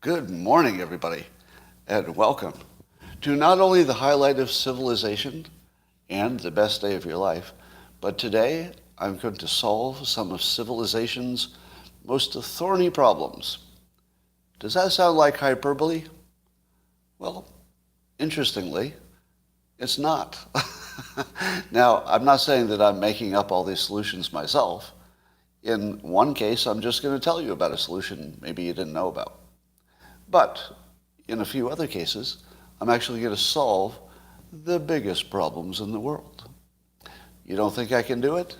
Good morning, everybody, and welcome to not only the highlight of civilization and the best day of your life, but today I'm going to solve some of civilization's most thorny problems. Does that sound like hyperbole? Well, interestingly, it's not. Now, I'm not saying that I'm making up all these solutions myself. In one case, I'm just going to tell you about a solution maybe you didn't know about. But in a few other cases, I'm actually going to solve the biggest problems in the world. You don't think I can do it?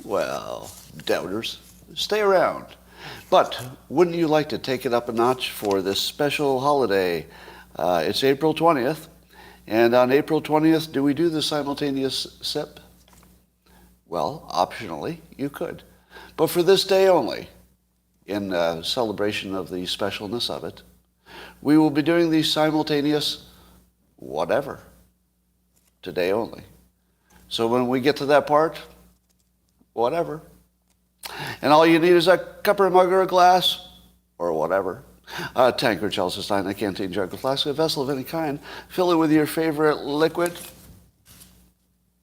Well, doubters, stay around. But wouldn't you like to take it up a notch for this special holiday? It's April 20th, and on April 20th, do we do the simultaneous sip? Well, optionally, you could. But for this day only, in celebration of the specialness of it, we will be doing the simultaneous whatever, today only. So when we get to that part, whatever. And all you need is a cup or a mug or a glass, or whatever. A tankard, chalice, a stein, a canteen, jug, a flask, a vessel of any kind. Fill it with your favorite liquid,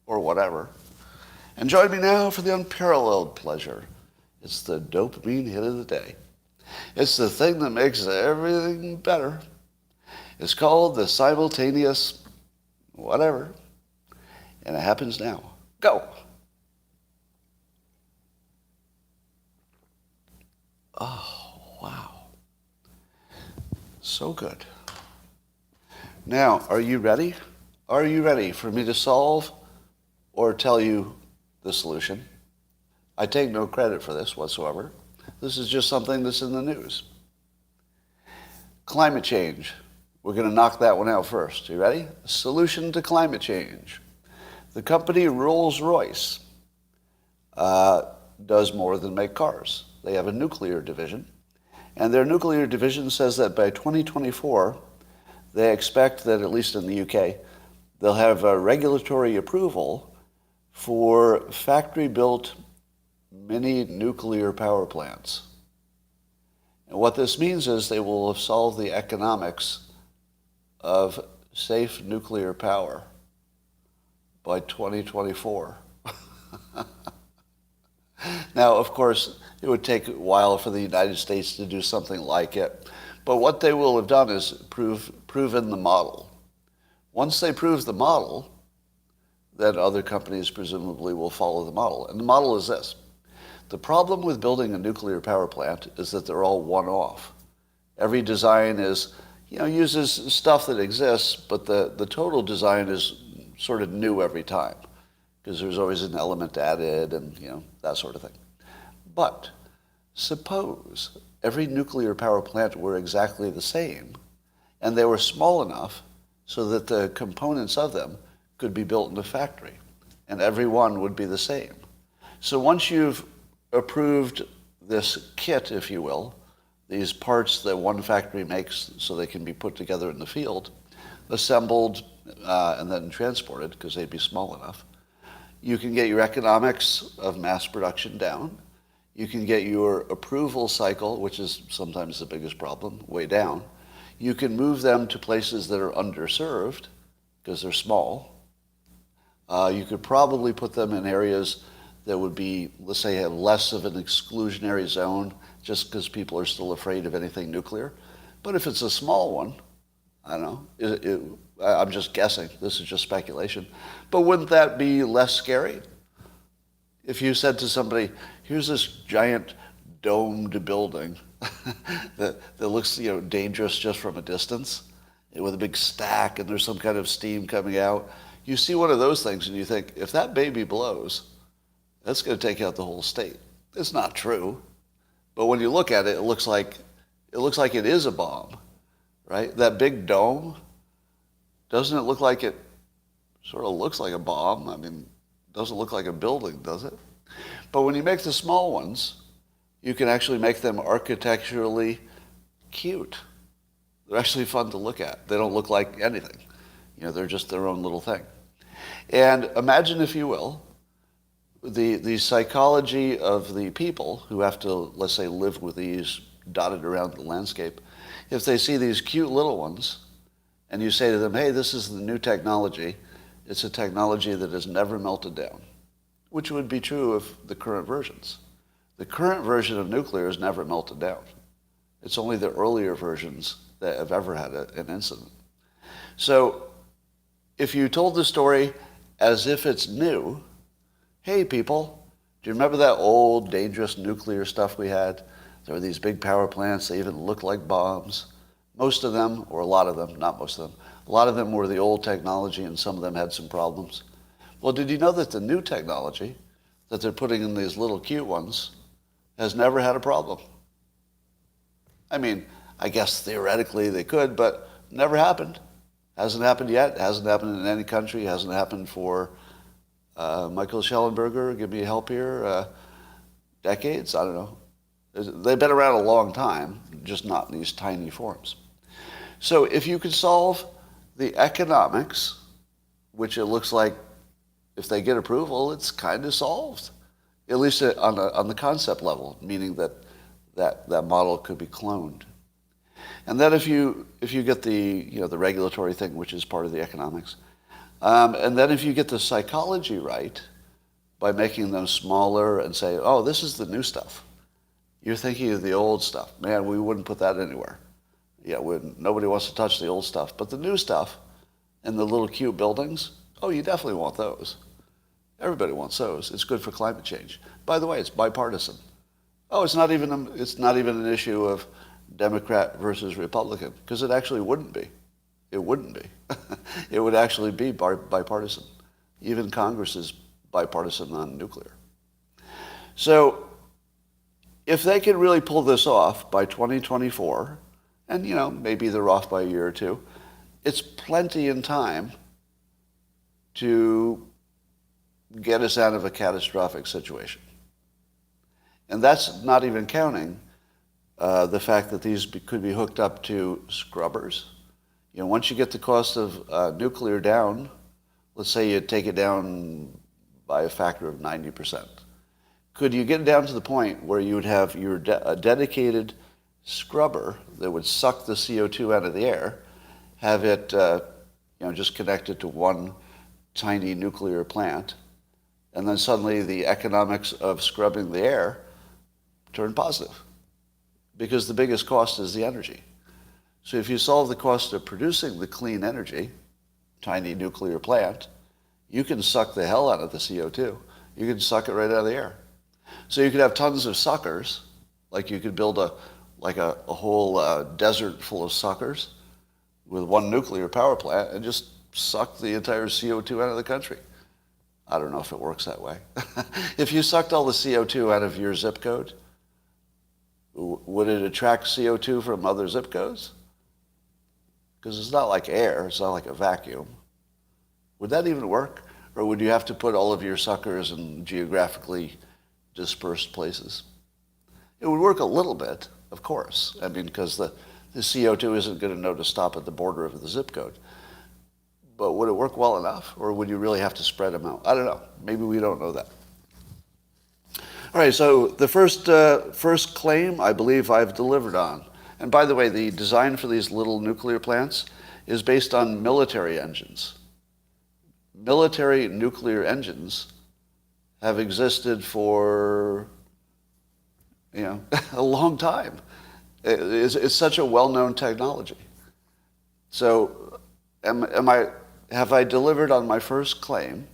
or whatever. And join me now for the unparalleled pleasure. It's the dopamine hit of the day. It's the thing that makes everything better. It's called the simultaneous whatever. And it happens now. Go. Oh, wow. So good. Now, are you ready? Are you ready for me to solve or tell you the solution? I take no credit for this whatsoever. This is just something that's in the news. Climate change. We're going to knock that one out first. You ready? Solution to climate change. The company Rolls-Royce does more than make cars. They have a nuclear division. And their nuclear division says that by 2024, they expect that, at least in the UK, they'll have a regulatory approval for factory-built mini nuclear power plants. And what this means is they will have solved the economics of safe nuclear power by 2024. Now, of course, it would take a while for the United States to do something like it. But what they will have done is proven the model. Once they prove the model, then other companies presumably will follow the model. And the model is this. The problem with building a nuclear power plant is that they're all one-off. Every design is, uses stuff that exists, but the total design is sort of new every time because there's always an element added and, that sort of thing. But suppose every nuclear power plant were exactly the same and they were small enough so that the components of them could be built in a factory and every one would be the same. So once you've approved this kit, if you will, these parts that one factory makes so they can be put together in the field, assembled and then transported because they'd be small enough, you can get your economics of mass production down. You can get your approval cycle, which is sometimes the biggest problem, way down. You can move them to places that are underserved because they're small. You could probably put them in areas that would be, let's say, have less of an exclusionary zone just because people are still afraid of anything nuclear. But if it's a small one, I don't know, I'm just guessing, this is just speculation, but wouldn't that be less scary? If you said to somebody, here's this giant domed building that looks dangerous just from a distance, with a big stack and there's some kind of steam coming out, you see one of those things and you think, if that baby blows, that's going to take out the whole state. It's not true. But when you look at it, it looks like it is a bomb, right? That big dome, doesn't it look like it sort of looks like a bomb? I mean, it doesn't look like a building, does it? But when you make the small ones, you can actually make them architecturally cute. They're actually fun to look at. They don't look like anything. They're just their own little thing. And imagine, if you will, the psychology of the people who have to, let's say, live with these dotted around the landscape, if they see these cute little ones, and you say to them, hey, this is the new technology, it's a technology that has never melted down, which would be true of the current versions. The current version of nuclear has never melted down. It's only the earlier versions that have ever had an incident. So if you told the story as if it's new, hey people, do you remember that old dangerous nuclear stuff we had? There were these big power plants, they even looked like bombs. Most of them, or a lot of them, not most of them, a lot of them were the old technology and some of them had some problems. Well, did you know that the new technology that they're putting in these little cute ones has never had a problem? I mean, I guess theoretically they could, but never happened. Hasn't happened yet. Hasn't happened in any country. Hasn't happened for Michael Schellenberger. Give me help here. Decades? I don't know. They've been around a long time, just not in these tiny forms. So if you could solve the economics, which it looks like if they get approval, it's kind of solved, at least on the concept level, meaning that model could be cloned. And then if you get the regulatory thing, which is part of the economics, and then if you get the psychology right by making them smaller and say, oh, this is the new stuff. You're thinking of the old stuff. Man, we wouldn't put that anywhere. Yeah, nobody wants to touch the old stuff. But the new stuff and the little cute buildings, oh, you definitely want those. Everybody wants those. It's good for climate change. By the way, it's bipartisan. Oh, it's not even an issue of Democrat versus Republican, because it actually wouldn't be. It wouldn't be. It would actually be bipartisan. Even Congress is bipartisan on nuclear. So if they can really pull this off by 2024, and maybe they're off by a year or two, it's plenty in time to get us out of a catastrophic situation. And that's not even counting the fact that these could be hooked up to scrubbers. Once you get the cost of nuclear down, let's say you take it down by a factor of 90%. Could you get it down to the point where you would have a dedicated scrubber that would suck the CO2 out of the air, have it just connected to one tiny nuclear plant, and then suddenly the economics of scrubbing the air turn positive? Because the biggest cost is the energy. So if you solve the cost of producing the clean energy, tiny nuclear plant, you can suck the hell out of the CO2. You can suck it right out of the air. So you could have tons of suckers, like you could build a whole desert full of suckers with one nuclear power plant and just suck the entire CO2 out of the country. I don't know if it works that way. If you sucked all the CO2 out of your zip code, would it attract CO2 from other zip codes? Because it's not like air, it's not like a vacuum. Would that even work? Or would you have to put all of your suckers in geographically dispersed places? It would work a little bit, of course. I mean, because the CO2 isn't going to know to stop at the border of the zip code. But would it work well enough? Or would you really have to spread them out? I don't know. Maybe we don't know that. All right, so the first claim I believe I've delivered on. And by the way, the design for these little nuclear plants is based on military engines. Military nuclear engines have existed for a long time. It's such a well-known technology. So have I delivered on my first claim?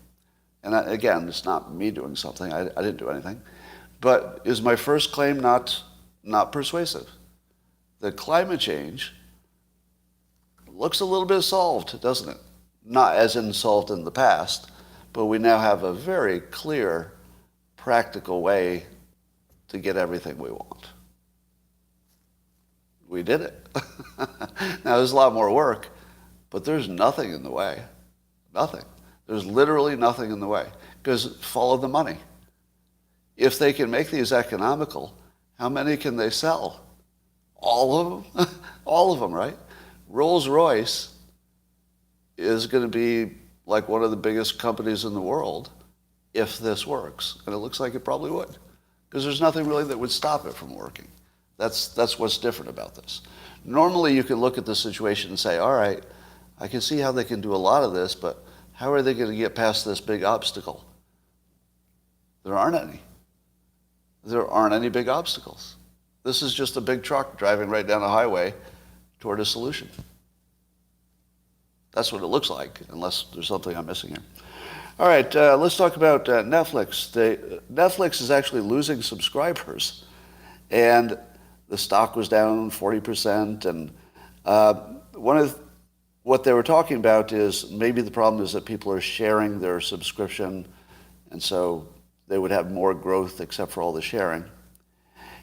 And again, it's not me doing something. I didn't do anything. But is my first claim not persuasive? The climate change looks a little bit solved, doesn't it? Not as in solved in the past, but we now have a very clear, practical way to get everything we want. We did it. Now, there's a lot more work, but there's nothing in the way. Nothing. There's literally nothing in the way, because follow the money. If they can make these economical, how many can they sell? All of them? All of them, right? Rolls-Royce is going to be like one of the biggest companies in the world if this works. And it looks like it probably would, because there's nothing really that would stop it from working. That's what's different about this. Normally you can look at the situation and say, all right, I can see how they can do a lot of this, but how are they going to get past this big obstacle? There aren't any. There aren't any big obstacles. This is just a big truck driving right down a highway toward a solution. That's what it looks like, unless there's something I'm missing here. All right, let's talk about Netflix. Netflix is actually losing subscribers, and the stock was down 40%. And what they were talking about is maybe the problem is that people are sharing their subscription, and so they would have more growth except for all the sharing.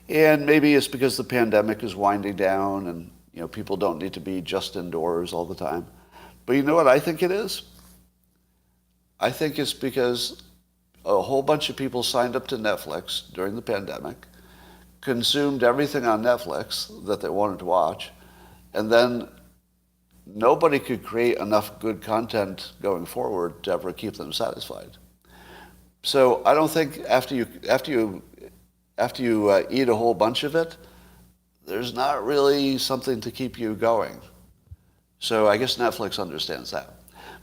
And maybe it's because the pandemic is winding down, and people don't need to be just indoors all the time. But you know what I think it is? I think it's because a whole bunch of people signed up to Netflix during the pandemic, consumed everything on Netflix that they wanted to watch, and then nobody could create enough good content going forward to ever keep them satisfied. So I don't think after you eat a whole bunch of it, there's not really something to keep you going. So I guess Netflix understands that.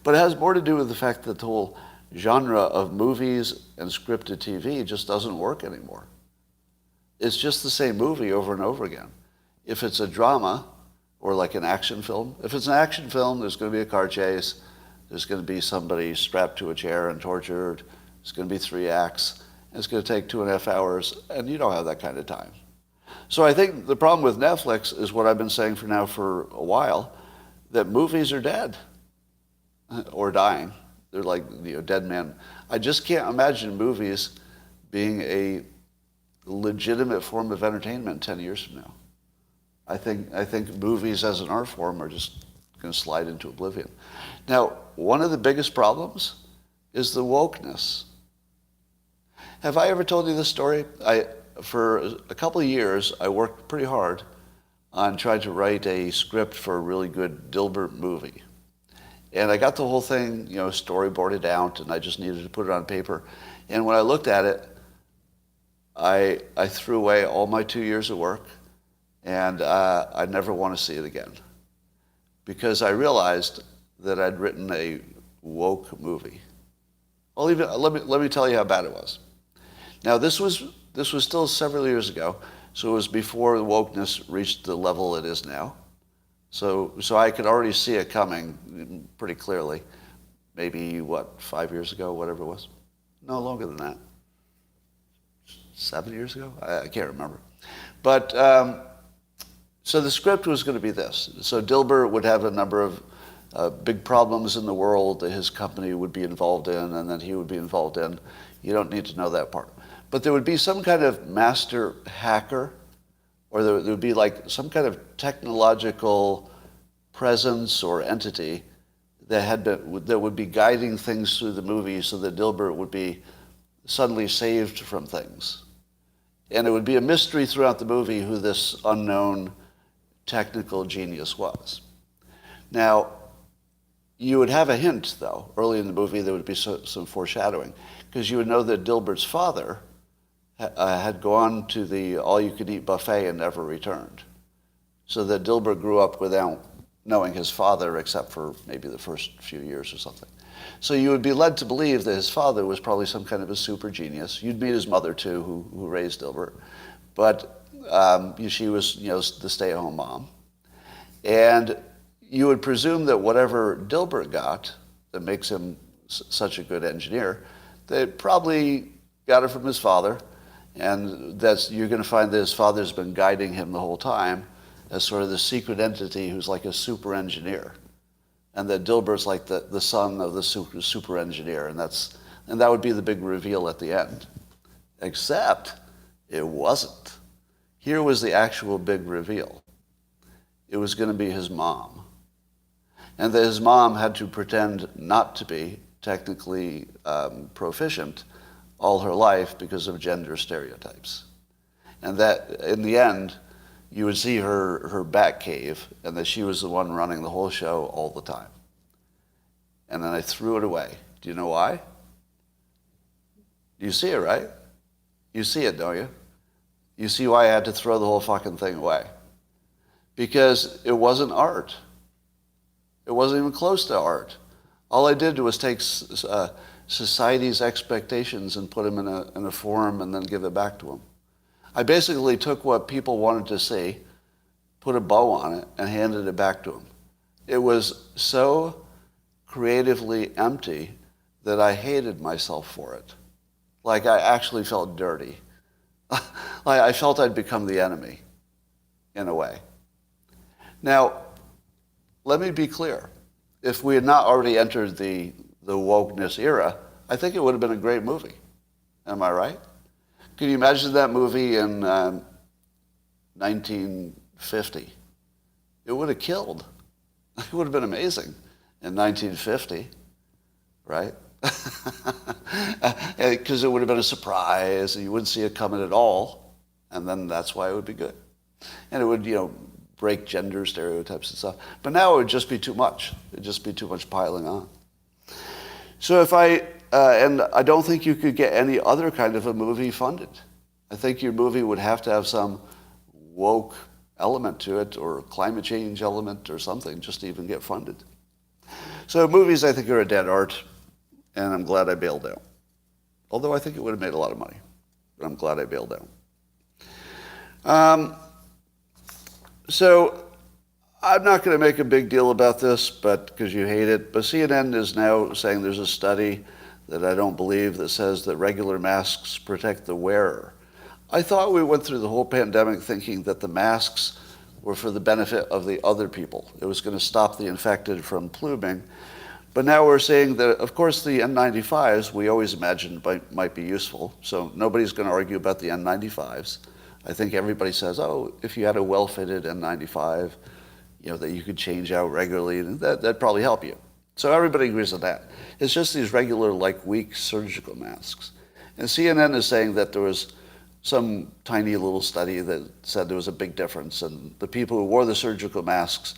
But it has more to do with the fact that the whole genre of movies and scripted TV just doesn't work anymore. It's just the same movie over and over again. If it's a drama or like an action film, if it's an action film, there's going to be a car chase, there's going to be somebody strapped to a chair and tortured, it's going to be 3 acts, and it's going to take 2.5 hours, and you don't have that kind of time. So I think the problem with Netflix is what I've been saying for a while, that movies are dead or dying. They're like dead men. I just can't imagine movies being a legitimate form of entertainment 10 years from now. I think movies as an art form are just going to slide into oblivion. Now, one of the biggest problems is the wokeness. Have I ever told you this story? For a couple of years, I worked pretty hard on trying to write a script for a really good Dilbert movie. And I got the whole thing, storyboarded out, and I just needed to put it on paper. And when I looked at it, I threw away all my 2 years of work, and I never want to see it again. Because I realized that I'd written a woke movie. Let me tell you how bad it was. Now, this was still several years ago, so it was before the wokeness reached the level it is now. So I could already see it coming pretty clearly. Maybe, 5 years ago, whatever it was? No, longer than that. 7 years ago? I can't remember. But, so the script was going to be this. So Dilbert would have a number of big problems in the world that his company would be involved in and that he would be involved in. You don't need to know that part. But there would be some kind of master hacker, or there would be like some kind of technological presence or entity that would be guiding things through the movie so that Dilbert would be suddenly saved from things. And it would be a mystery throughout the movie who this unknown technical genius was. Now, you would have a hint, though. Early in the movie, there would be some foreshadowing, because you would know that Dilbert's father had gone to the all-you-could-eat buffet and never returned. So that Dilbert grew up without knowing his father, except for maybe the first few years or something. So you would be led to believe that his father was probably some kind of a super genius. You'd meet his mother, too, who raised Dilbert. But she was, the stay-at-home mom. And you would presume that whatever Dilbert got that makes him such a good engineer, they probably got it from his father. And you're going to find that his father's been guiding him the whole time as sort of the secret entity who's like a super engineer. And that Dilbert's like the son of the super engineer. And that would be the big reveal at the end. Except it wasn't. Here was the actual big reveal. It was going to be his mom. And that his mom had to pretend not to be technically proficient all her life because of gender stereotypes. And that, in the end, you would see her back cave, and that she was the one running the whole show all the time. And then I threw it away. Do you know why? You see it, right? You see it, don't you? You see why I had to throw the whole fucking thing away. Because it wasn't art. It wasn't even close to art. All I did was take society's expectations and put them in a form and then give it back to them. I basically took what people wanted to see, put a bow on it, and handed it back to them. It was so creatively empty that I hated myself for it. Like, I actually felt dirty. Like, I felt I'd become the enemy, in a way. Now, let me be clear. If we had not already entered the wokeness era, I think it would have been a great movie. Am I right? Can you imagine that movie in 1950? It would have killed. It would have been amazing in 1950, right? Because it would have been a surprise, and you wouldn't see it coming at all, and then that's why it would be good. And it would, break gender stereotypes and stuff. But now it would just be too much. It would just be too much piling on. So and I don't think you could get any other kind of a movie funded. I think your movie would have to have some woke element to it, or climate change element or something, just to even get funded. So movies, I think, are a dead art, and I'm glad I bailed out. Although I think it would have made a lot of money, but I'm glad I bailed out. So I'm not going to make a big deal about this, but because you hate it, but CNN is now saying there's a study that I don't believe that says that regular masks protect the wearer. I thought we went through the whole pandemic thinking that the masks were for the benefit of the other people. It was going to stop the infected from pluming. But now we're saying that, of course, the N95s, we always imagined might be useful. So nobody's going to argue about the N95s. I think everybody says, oh, if you had a well-fitted N95, that you could change out regularly, that'd probably help you. So everybody agrees on that. It's just these regular, weak surgical masks. And CNN is saying that there was some tiny little study that said there was a big difference, and the people who wore the surgical masks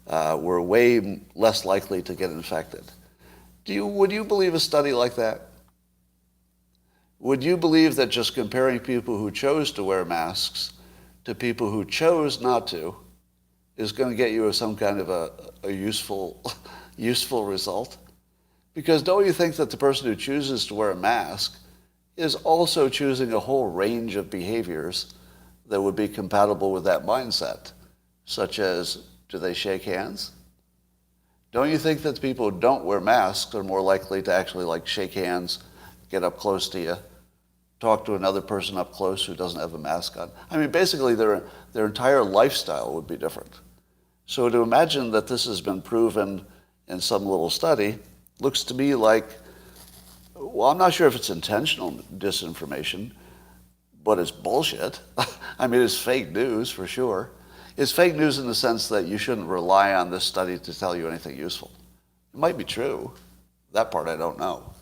were way less likely to get infected. Would you believe a study like that? Would you believe that just comparing people who chose to wear masks to people who chose not to is going to get you some kind of a useful result? Because don't you think that the person who chooses to wear a mask is also choosing a whole range of behaviors that would be compatible with that mindset, such as, do they shake hands? Don't you think that the people who don't wear masks are more likely to actually shake hands, get up close to you, talk to another person up close who doesn't have a mask on? I mean, basically their entire lifestyle would be different. So to imagine that this has been proven in some little study looks to me like, well, I'm not sure if it's intentional disinformation, but it's bullshit. I mean, it's fake news for sure. It's fake news in the sense that you shouldn't rely on this study to tell you anything useful. It might be true. That part I don't know.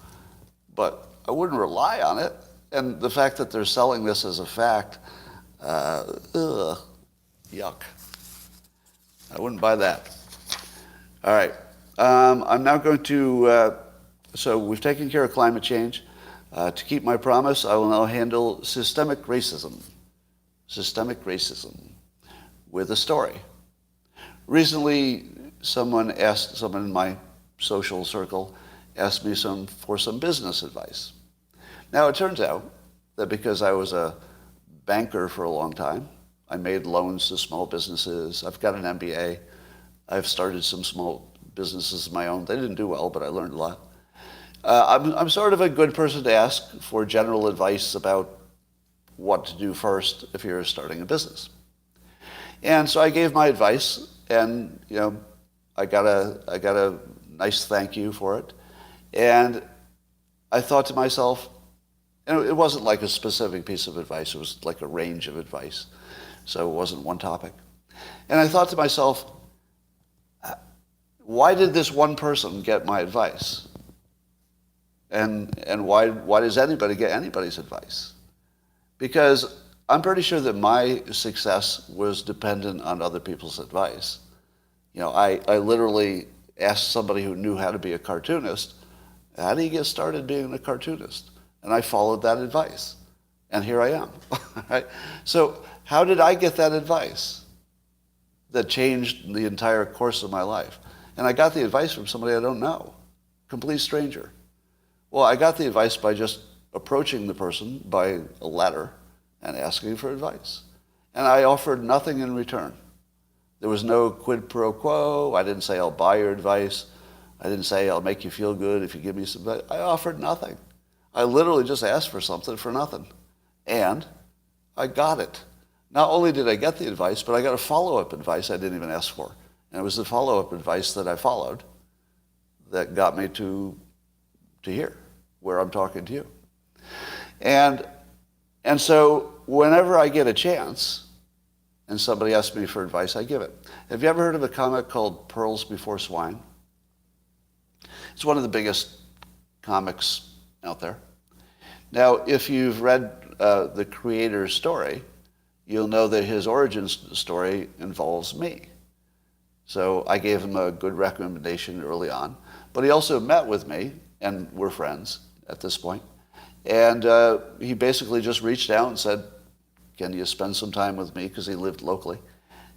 But I wouldn't rely on it. And the fact that they're selling this as a fact, yuck. I wouldn't buy that. All right. I'm now going to, so we've taken care of climate change. To keep my promise, I will now handle systemic racism. Systemic racism with a story. Recently, someone in my social circle asked me for some business advice. Now, it turns out that because I was a banker for a long time, I made loans to small businesses. I've got an MBA. I've started some small businesses of my own. They didn't do well, but I learned a lot. I'm sort of a good person to ask for general advice about what to do first if you're starting a business. And so I gave my advice, and I got a nice thank you for it. And I thought to myself, and it wasn't like a specific piece of advice, it was like a range of advice. So it wasn't one topic. And I thought to myself, why did this one person get my advice? And why does anybody get anybody's advice? Because I'm pretty sure that my success was dependent on other people's advice. I literally asked somebody who knew how to be a cartoonist, how do you get started being a cartoonist? And I followed that advice. And here I am. Right? So how did I get that advice that changed the entire course of my life? And I got the advice from somebody I don't know, complete stranger. Well, I got the advice by just approaching the person by a letter and asking for advice. And I offered nothing in return. There was no quid pro quo. I didn't say I'll buy your advice. I didn't say I'll make you feel good if you give me some advice. I offered nothing. I literally just asked for something for nothing. And I got it. Not only did I get the advice, but I got a follow-up advice I didn't even ask for. And it was the follow-up advice that I followed that got me to here, where I'm talking to you. And so whenever I get a chance and somebody asks me for advice, I give it. Have you ever heard of a comic called Pearls Before Swine? It's one of the biggest comics out there. Now, if you've read the creator's story, you'll know that his origin story involves me. So I gave him a good recommendation early on. But he also met with me, and we're friends at this point. And he basically just reached out and said, can you spend some time with me, because he lived locally,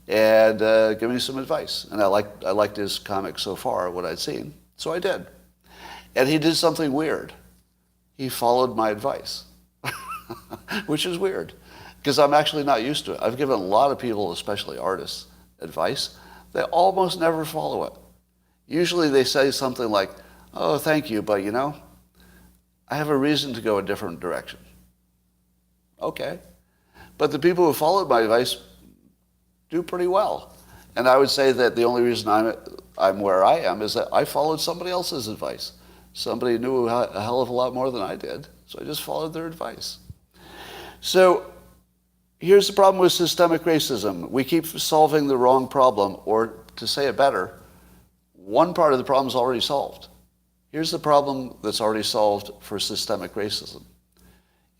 and give me some advice. And I liked his comic so far, what I'd seen. So I did. And he did something weird. He followed my advice, which is weird, because I'm actually not used to it. I've given a lot of people, especially artists, advice. They almost never follow it. Usually they say something like, oh, thank you, but I have a reason to go a different direction. Okay. But the people who followed my advice do pretty well. And I would say that the only reason I'm where I am is that I followed somebody else's advice. Somebody knew a hell of a lot more than I did, so I just followed their advice. So here's the problem with systemic racism. We keep solving the wrong problem, or to say it better, one part of the problem is already solved. Here's the problem that's already solved for systemic racism.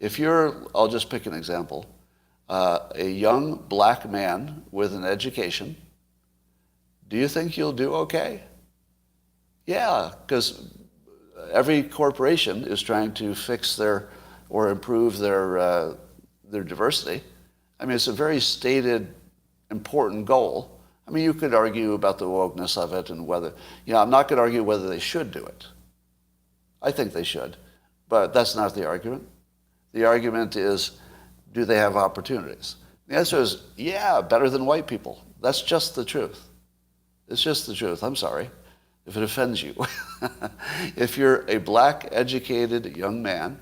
If I'll just pick an example, a young black man with an education, do you think you'll do okay? Yeah, because every corporation is trying to fix or improve their diversity. I mean, it's a very stated, important goal. I mean, you could argue about the wokeness of it and whether, I'm not going to argue whether they should do it. I think they should, but that's not the argument. The argument is, do they have opportunities? The answer is, yeah, better than white people. That's just the truth. It's just the truth. I'm sorry if it offends you. If you're a black, educated young man,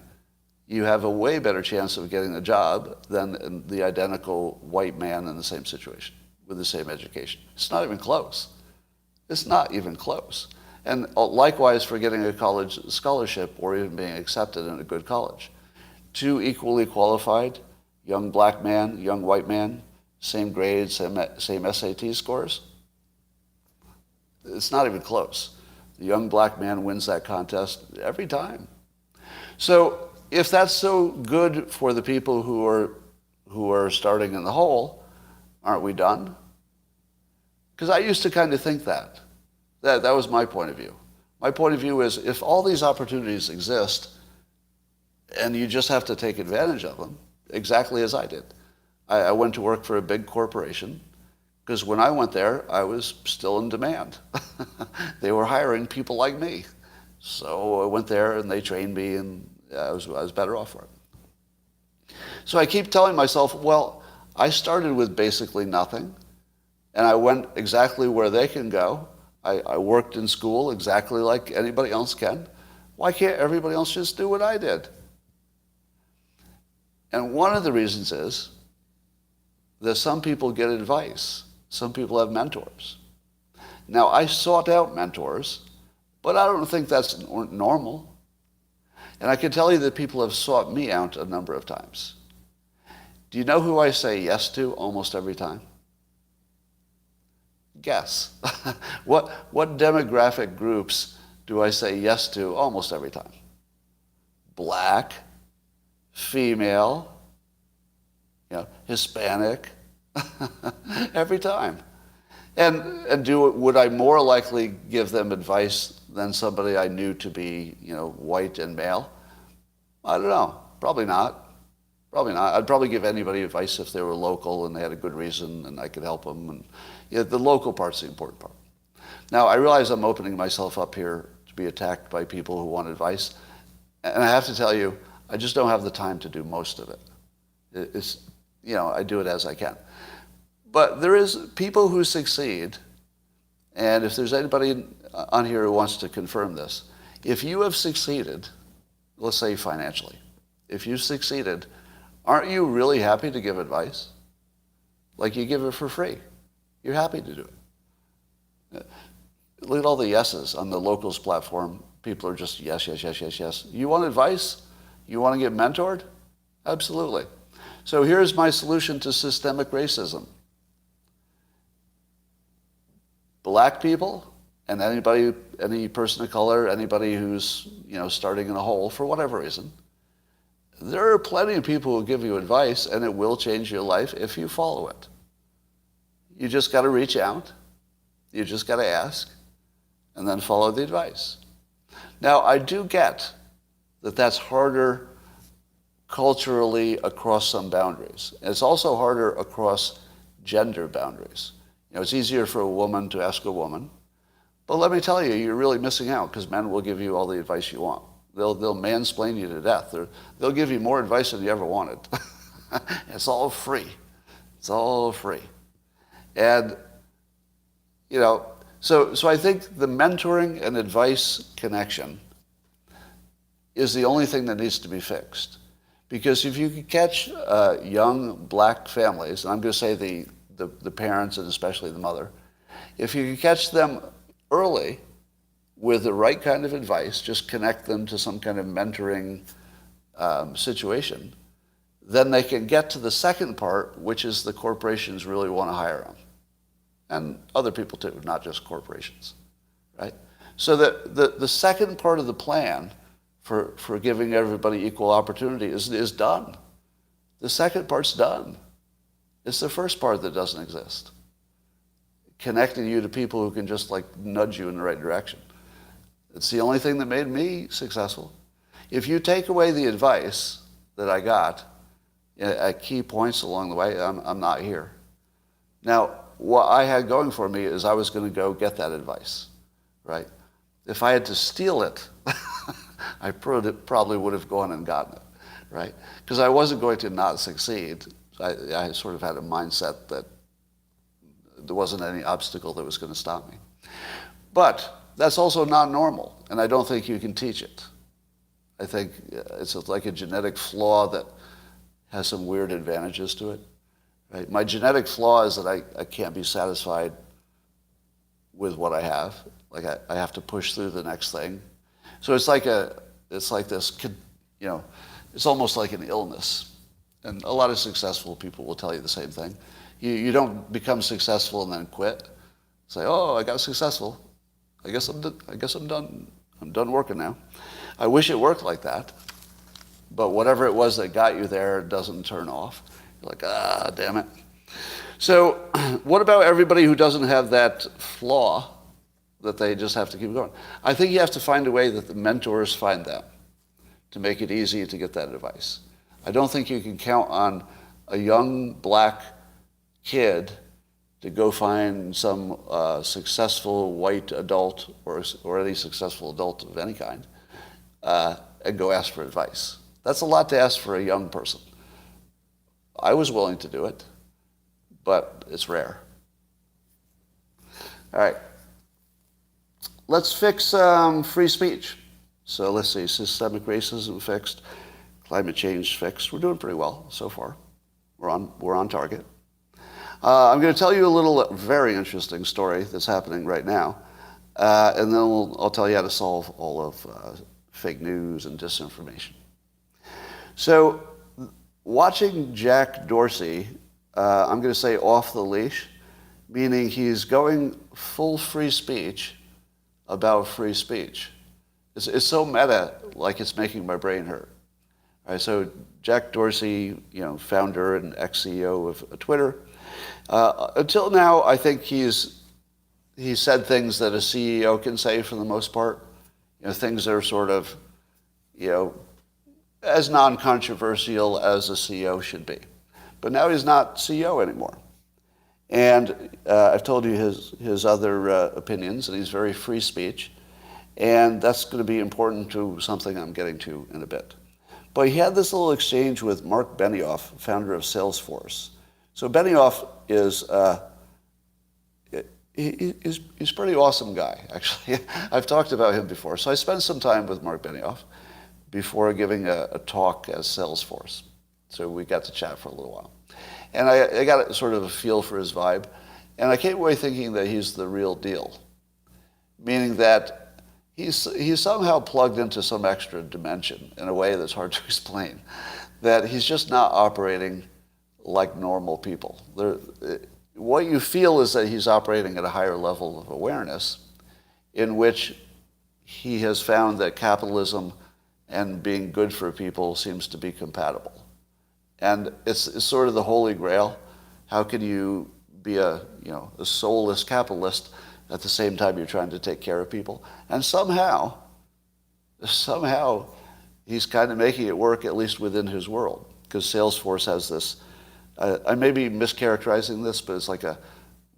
you have a way better chance of getting a job than the identical white man in the same situation with the same education. It's not even close. It's not even close. And likewise for getting a college scholarship or even being accepted in a good college. Two equally qualified, young black man, young white man, same grades, same SAT scores. It's not even close. The young black man wins that contest every time. So if that's so good for the people who are starting in the hole, aren't we done? Because I used to kind of think that. That was my point of view. My point of view is if all these opportunities exist and you just have to take advantage of them, exactly as I did. I went to work for a big corporation because when I went there, I was still in demand. They were hiring people like me. So I went there and they trained me and I was better off for it. So I keep telling myself, well, I started with basically nothing and I went exactly where they can go. I worked in school exactly like anybody else can. Why can't everybody else just do what I did? And one of the reasons is that some people get advice. Some people have mentors. Now, I sought out mentors, but I don't think that's normal. And I can tell you that people have sought me out a number of times. Do you know who I say yes to almost every time? Guess. What demographic groups do I say yes to almost every time? Black, female, Hispanic, every time. And would I more likely give them advice than somebody I knew to be, white and male? I don't know. Probably not. Probably not. I'd probably give anybody advice if they were local and they had a good reason and I could help them. And the local part's the important part. Now, I realize I'm opening myself up here to be attacked by people who want advice. And I have to tell you, I just don't have the time to do most of it. It's, I do it as I can. But there is people who succeed, and if there's anybody on here who wants to confirm this, if you have succeeded, let's say financially, if you've succeeded, aren't you really happy to give advice? Like you give it for free. You're happy to do it. Look at all the yeses on the locals platform. People are just yes, yes, yes, yes, yes. You want advice? You want to get mentored? Absolutely. So here's my solution to systemic racism. Black people and any person of color, anybody who's starting in a hole for whatever reason, there are plenty of people who give you advice, and it will change your life if you follow it. You just got to reach out. You just got to ask, and then follow the advice. Now, I do get that that's harder culturally across some boundaries. It's also harder across gender boundaries. It's easier for a woman to ask a woman, but let me tell you, you're really missing out because men will give you all the advice you want. They'll mansplain you to death. They'll give you more advice than you ever wanted. It's all free. It's all free. And, so I think the mentoring and advice connection is the only thing that needs to be fixed. Because if you could catch young black families, and I'm going to say the parents and especially the mother, if you could catch them early with the right kind of advice, just connect them to some kind of mentoring situation, then they can get to the second part, which is the corporations really want to hire them. And other people too, not just corporations, right? So the second part of the plan for giving everybody equal opportunity is done. The second part's done. It's the first part that doesn't exist. Connecting you to people who can just nudge you in the right direction. It's the only thing that made me successful. If you take away the advice that I got at key points along the way, I'm not here. Now, what I had going for me is I was going to go get that advice, right? If I had to steal it, I probably would have gone and gotten it, right? Because I wasn't going to not succeed. I sort of had a mindset that there wasn't any obstacle that was going to stop me. But that's also not normal, and I don't think you can teach it. I think it's like a genetic flaw that has some weird advantages to it. Right? My genetic flaw is that I can't be satisfied with what I have. Like I have to push through the next thing. So it's like this, it's almost like an illness. And a lot of successful people will tell you the same thing. You don't become successful and then quit. Say, oh, I got successful. I guess I'm done. I'm done working now. I wish it worked like that. But whatever it was that got you there doesn't turn off. You're like, damn it. So what about everybody who doesn't have that flaw that they just have to keep going? I think you have to find a way that the mentors find them to make it easy to get that advice. I don't think you can count on a young black kid to go find some successful white adult or any successful adult of any kind and go ask for advice. That's a lot to ask for a young person. I was willing to do it, but it's rare. All right. Let's fix free speech. So let's see, systemic racism fixed, climate change fixed. We're doing pretty well so far. We're on target. I'm going to tell you a little very interesting story that's happening right now, and then I'll tell you how to solve all of fake news and disinformation. So watching Jack Dorsey, I'm going to say off the leash, meaning he's going full free speech about free speech. It's so meta, like it's making my brain hurt. All right, so Jack Dorsey, founder and ex-CEO of Twitter. Until now, I think he's said things that a CEO can say for the most part. Things that are sort of, as non-controversial as a CEO should be. But now he's not CEO anymore. And I've told you his other opinions, and he's very free speech. And that's going to be important to something I'm getting to in a bit. But he had this little exchange with Marc Benioff, founder of Salesforce. So Benioff is he's a pretty awesome guy, actually. I've talked about him before. So I spent some time with Marc Benioff before giving a talk at Salesforce. So we got to chat for a little while. And I got sort of a feel for his vibe. And I came away thinking that he's the real deal, meaning that he's somehow plugged into some extra dimension in a way that's hard to explain, that he's just not operating like normal people. What you feel is that he's operating at a higher level of awareness in which he has found that capitalism and being good for people seems to be compatible. And it's sort of the holy grail. How can you be a soulless capitalist at the same time you're trying to take care of people? And somehow he's kind of making it work, at least within his world, because Salesforce has this, I may be mischaracterizing this, but it's like a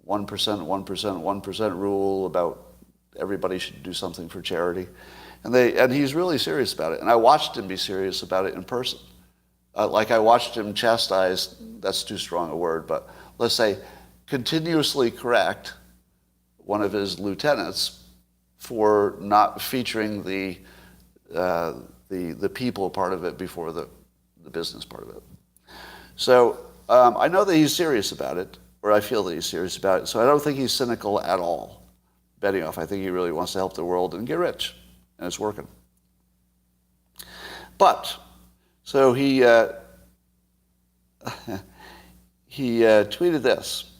1%, 1%, 1% rule about everybody should do something for charity. And he's really serious about it. And I watched him be serious about it in person. Like I watched him chastise, that's too strong a word, but let's say continuously correct one of his lieutenants for not featuring the people part of it before the business part of it. So I know that he's serious about it, or I feel that he's serious about it, so I don't think he's cynical at all. Benioff, I think he really wants to help the world and get rich, and it's working. But so he tweeted this.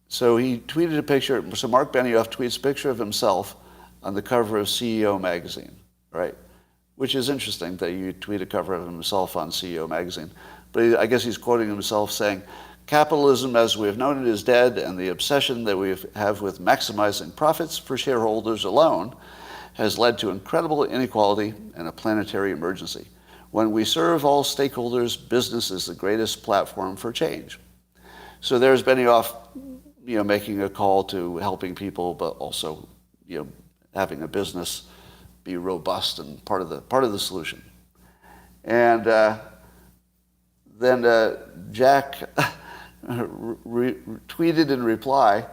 So he tweeted a picture. So Marc Benioff tweets a picture of himself on the cover of CEO magazine, right? Which is interesting that you tweet a cover of himself on CEO magazine. But I guess he's quoting himself saying, "Capitalism as we have known it is dead, and the obsession that we have with maximizing profits for shareholders alone has led to incredible inequality and a planetary emergency. When we serve all stakeholders, business is the greatest platform for change." So there's Benioff, making a call to helping people, but also, having a business be robust and part of the solution. And then Jack tweeted in reply,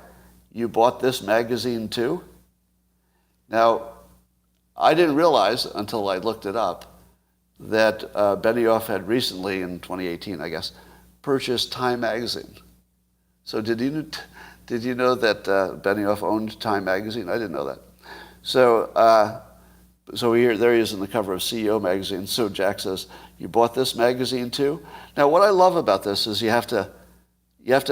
"You bought this magazine too?" Now, I didn't realize until I looked it up that Benioff had recently, in 2018, I guess, purchased Time magazine. So did you know that Benioff owned Time magazine? I didn't know that. So there he is in the cover of CEO magazine. So Jack says, "You bought this magazine too?" Now, what I love about this is you have to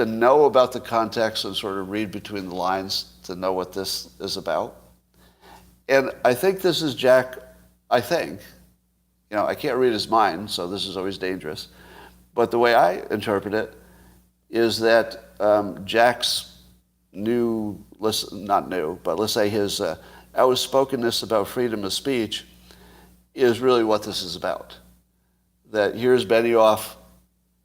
know about the context and sort of read between the lines to know what this is about. And I think this is Jack, I can't read his mind, so this is always dangerous. But the way I interpret it is that Jack's let's say his outspokenness about freedom of speech is really what this is about. That here's Benioff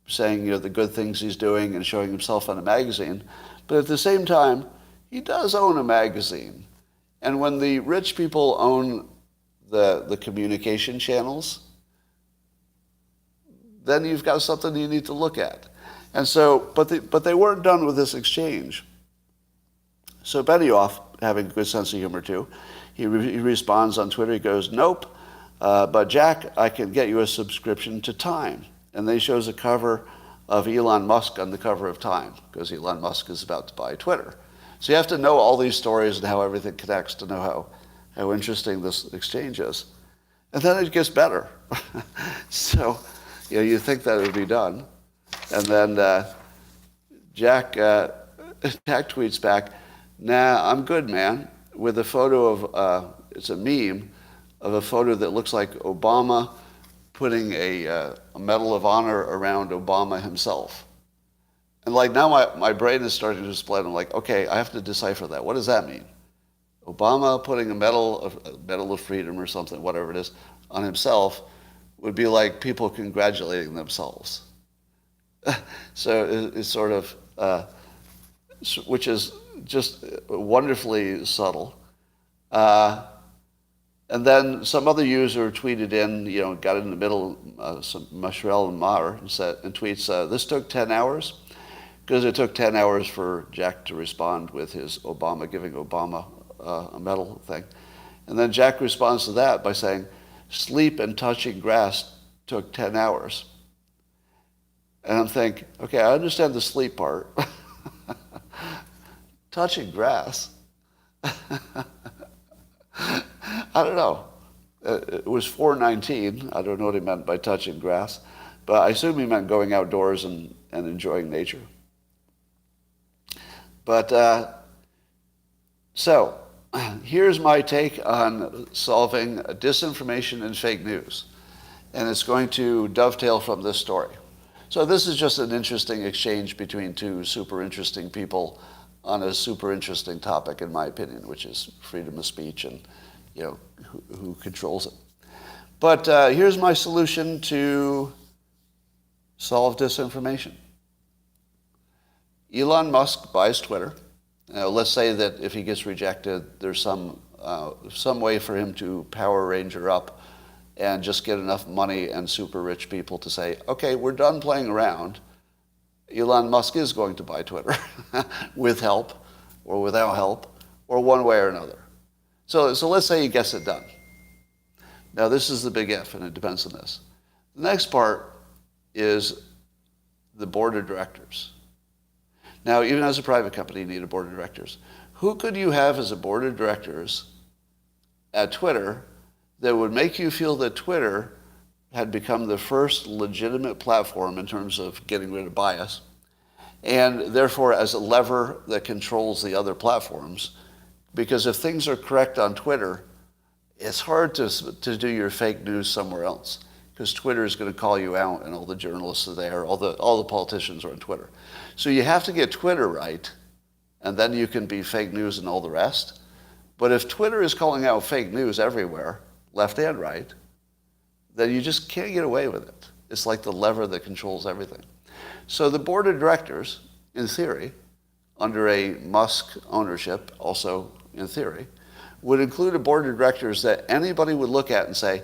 saying, the good things he's doing and showing himself on a magazine, but at the same time, he does own a magazine. And when the rich people own the communication channels, then you've got something you need to look at. And so, but they weren't done with this exchange. So Benioff, having a good sense of humor too, he responds on Twitter, he goes, "Nope, but Jack, I can get you a subscription to Time." And then he shows a cover of Elon Musk on the cover of Time, because Elon Musk is about to buy Twitter. So you have to know all these stories and how everything connects to know how interesting this exchange is. And then it gets better. So, you think that it would be done. And then Jack tweets back, "Nah, I'm good, man," with a photo of, it's a meme, of a photo that looks like Obama putting a Medal of Honor around Obama himself. And now my brain is starting to split. I'm like, okay, I have to decipher that. What does that mean? Obama putting a medal of freedom or something, whatever it is, on himself would be like people congratulating themselves. So it's sort of, which is just wonderfully subtle. And then some other user tweeted in, got in the middle, some Mashrel and Maher, and tweets, this took 10 hours, because it took 10 hours for Jack to respond with his giving Obama a medal thing. And then Jack responds to that by saying, sleep and touching grass took 10 hours. And I'm thinking, okay, I understand the sleep part. Touching grass. I don't know. It was 4:19. I don't know what he meant by touching grass, but I assume he meant going outdoors and enjoying nature. But so here's my take on solving disinformation and fake news, and it's going to dovetail from this story. So this is just an interesting exchange between two super interesting people on a super interesting topic, in my opinion, which is freedom of speech and who controls it. But here's my solution to solve disinformation. Elon Musk buys Twitter. Let's say that if he gets rejected, there's some way for him to Power Ranger up and just get enough money and super rich people to say, okay, we're done playing around. Elon Musk is going to buy Twitter with help or without help or one way or another. So let's say he gets it done. Now this is the big if, and it depends on this. The next part is the board of directors. Now, even as a private company, you need a board of directors. Who could you have as a board of directors at Twitter that would make you feel that Twitter had become the first legitimate platform in terms of getting rid of bias, and therefore as a lever that controls the other platforms? Because if things are correct on Twitter, it's hard to do your fake news somewhere else, because Twitter is going to call you out, and all the journalists are there, all the politicians are on Twitter. So you have to get Twitter right, and then you can be fake news and all the rest. But if Twitter is calling out fake news everywhere, left and right, then you just can't get away with it. It's like the lever that controls everything. So the board of directors, in theory, under a Musk ownership, also in theory, would include a board of directors that anybody would look at and say,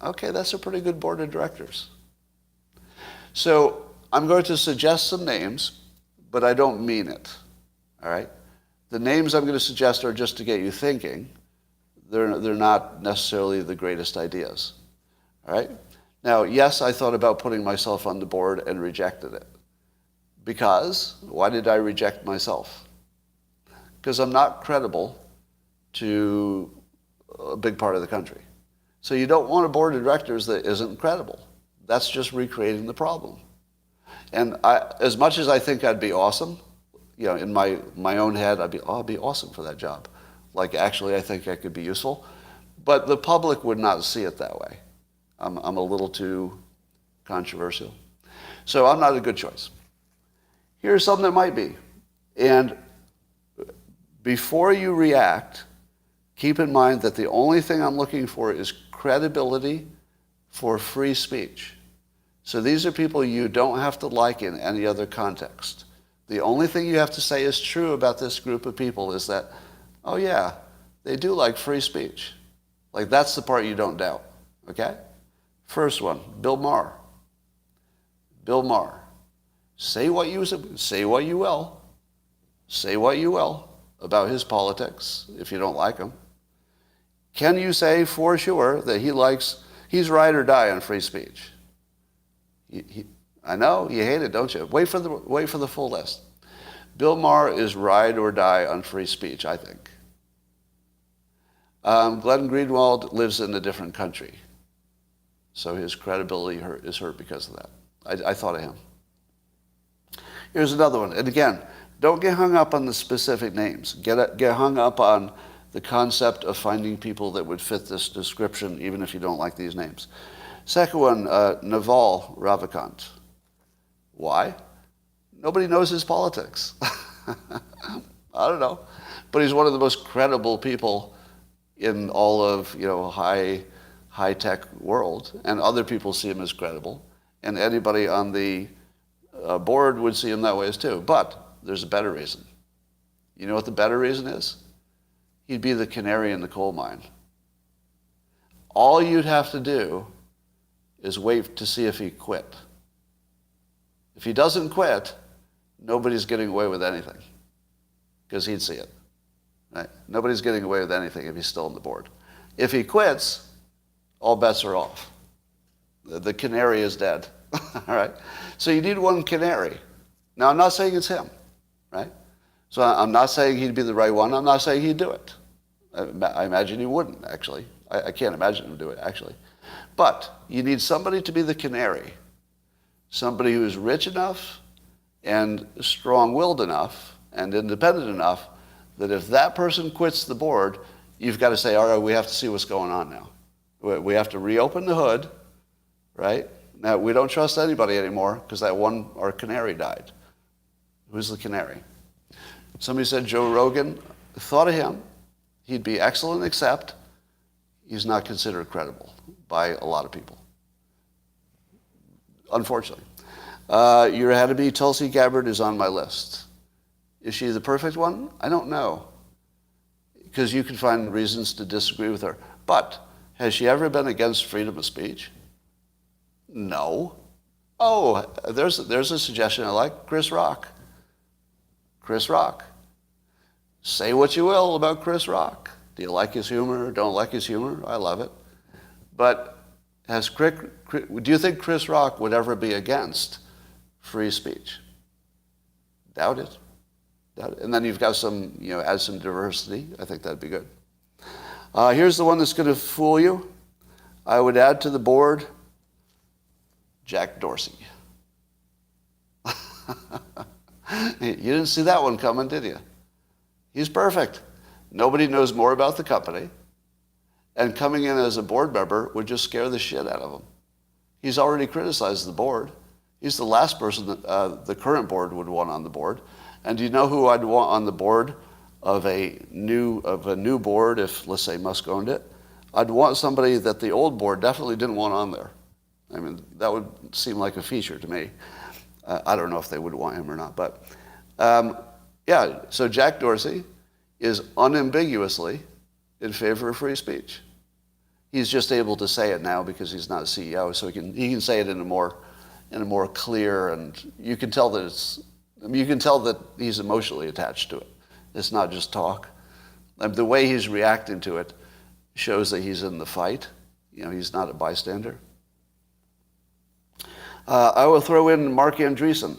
okay, that's a pretty good board of directors. So I'm going to suggest some names, but I don't mean it, all right? The names I'm going to suggest are just to get you thinking. They're not necessarily the greatest ideas, all right? Now, yes, I thought about putting myself on the board and rejected it. Because, why did I reject myself? Because I'm not credible to a big part of the country. So you don't want a board of directors that isn't credible. That's just recreating the problem. And as much as I think I'd be awesome, in my own head, I'd be awesome for that job. Like, actually, I think I could be useful. But the public would not see it that way. I'm a little too controversial. So I'm not a good choice. Here's something that might be. And before you react, keep in mind that the only thing I'm looking for is credibility for free speech. So these are people you don't have to like in any other context. The only thing you have to say is true about this group of people is that, oh yeah, they do like free speech. Like, that's the part you don't doubt, okay? First one, Bill Maher. Bill Maher. Say what you will. Say what you will about his politics if you don't like him. Can you say for sure that he's ride or die on free speech? I know, you hate it, don't you? Wait for the full list. Bill Maher is ride or die on free speech, I think. Glenn Greenwald lives in a different country, so his credibility is hurt because of that. I thought of him. Here's another one. And again, don't get hung up on the specific names. Get hung up on the concept of finding people that would fit this description, even if you don't like these names. Second one, Naval Ravikant. Why? Nobody knows his politics. I don't know. But he's one of the most credible people in all of, high-tech world, and other people see him as credible, and anybody on the board would see him that way as too. But there's a better reason. You know what the better reason is? He'd be the canary in the coal mine. All you'd have to do is wait to see if he quit. If he doesn't quit, nobody's getting away with anything, because he'd see it. Right? Nobody's getting away with anything if he's still on the board. If he quits, all bets are off. The canary is dead. All right? So you need one canary. Now, I'm not saying it's him, right? So I'm not saying he'd be the right one. I'm not saying he'd do it. I imagine he wouldn't, actually. I can't imagine him do it, actually. But you need somebody to be the canary, somebody who's rich enough and strong-willed enough and independent enough that if that person quits the board, you've got to say, all right, we have to see what's going on now. We have to reopen the hood, right? Now, we don't trust anybody anymore because that one, our canary, died. Who's the canary? Somebody said Joe Rogan. Thought of him. He'd be excellent, except he's not considered credible by a lot of people, unfortunately. You're ahead of me. Tulsi Gabbard is on my list. Is she the perfect one? I don't know, because you can find reasons to disagree with her. But has she ever been against freedom of speech? No. Oh, there's a suggestion I like. Chris Rock. Chris Rock. Say what you will about Chris Rock. Do you like his humor? Don't like his humor? I love it. But do you think Chris Rock would ever be against free speech? Doubt it. Doubt it. And then you've got some, add some diversity. I think that'd be good. Here's the one that's going to fool you. I would add to the board Jack Dorsey. You didn't see that one coming, did you? He's perfect. Nobody knows more about the company. And coming in as a board member would just scare the shit out of him. He's already criticized the board. He's the last person that the current board would want on the board. And do you know who I'd want on the board of a new board if, let's say, Musk owned it? I'd want somebody that the old board definitely didn't want on there. I mean, that would seem like a feature to me. I don't know if they would want him or not, but so Jack Dorsey is unambiguously in favor of free speech. He's just able to say it now because he's not a CEO, so he can say it in a more clear, and you can tell that he's emotionally attached to it. It's not just talk. The way he's reacting to it shows that he's in the fight. He's not a bystander. I will throw in Marc Andreessen.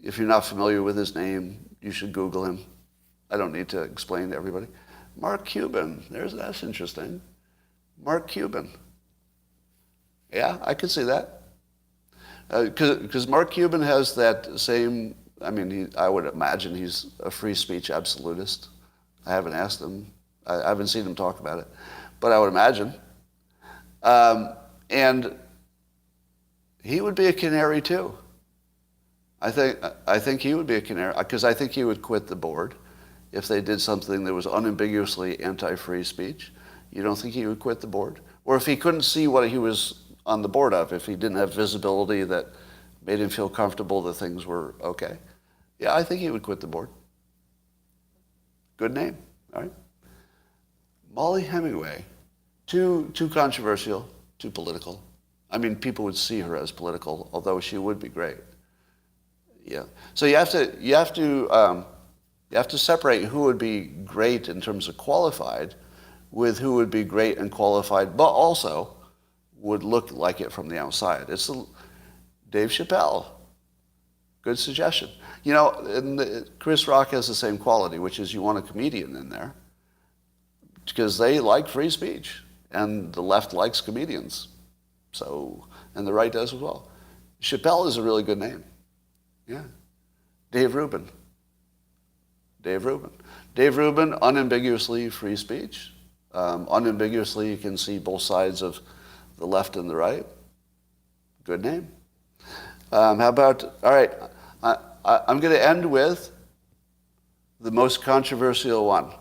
If you're not familiar with his name, you should Google him. I don't need to explain to everybody. Mark Cuban. That's interesting. Mark Cuban. Yeah, I could see that. Because Mark Cuban has that same, I would imagine he's a free speech absolutist. I haven't asked him. I haven't seen him talk about it. But I would imagine. And he would be a canary too. I think he would be a canary, because I think he would quit the board if they did something that was unambiguously anti-free speech. You don't think he would quit the board? Or if he couldn't see what he was on the board of, if he didn't have visibility that made him feel comfortable that things were okay? Yeah, I think he would quit the board. Good name, all right? Molly Hemingway, too controversial, too political. People would see her as political, although she would be great. Yeah. So you have to separate who would be great in terms of qualified with who would be great and qualified, but also would look like it from the outside. It's Dave Chappelle. Good suggestion. Chris Rock has the same quality, which is you want a comedian in there because they like free speech, and the left likes comedians. And the right does as well. Chappelle is a really good name. Yeah. Dave Rubin. Dave Rubin, unambiguously free speech. Unambiguously, you can see both sides of the left and the right. Good name. How about, all right, I'm going to end with The most controversial one.